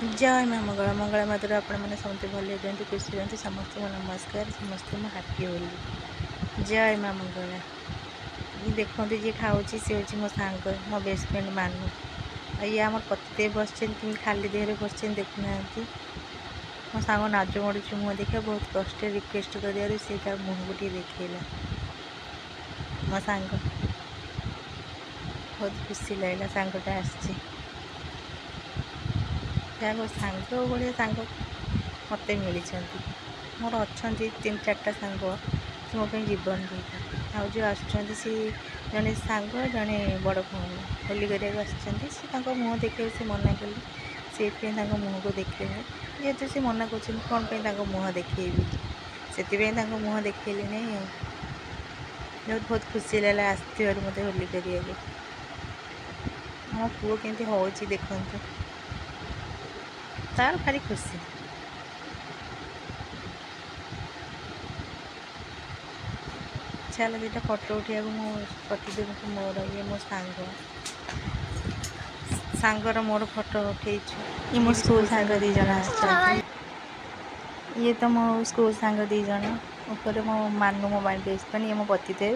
जय माँ मंगला मंगला माधुर आपण मैंने समझते भले दिखती खुशी रुहतु समस्त को नमस्कार समस्त हापी होली जय माँ मंगला। ये देखते जी खाऊँ सी हूँ मो सांग मो बेस्ट फ्रेंड मानू ये आम पतिदेव बस कि खाली देहरे बस देखुना मो सांग नाच मड़ू मुँह देखा बहुत कष्ट रिक्वेस्ट कर सी तार मुँह को देखला मो सांग बहुत खुशी लगला सांगटा आसी सांग भाया सांग मत मिली मोर अच्छा 3-4टा सांग से मो जीवन देता आ जो आसुँच सी जड़े सांग जड़े बड़ भौणी होली कर मुँह देखे से मना कले से मुँह को देखे जेहेतु से मना कर कौन पर मुँह देखेबी से मुँह देखेली नहीं बहुत खुशी लगा आसती मत होली कर मो पुओ केमती हो देखु तार भारी खुशी चल दुटा फोटो उठा मो पतिदेव को मोर ये मो सांगर मोर फोटो उठे मो स्कूल सांग दी जन आ ये तो मो स्कूल सांग दी जन ऊपर मो मानू मो बेस्ट फ्रेंड ये मो पतिदेव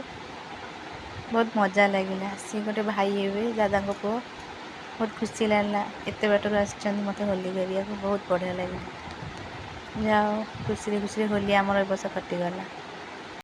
बहुत मजा लगे सी गोटे भाई हे दादा पुओ बहुत खुशी लगा एत बाटर आस मत होली कर बहुत बढ़िया लगे जाओ खुशी खुशी होली आमर ए वर्ष कटिगला।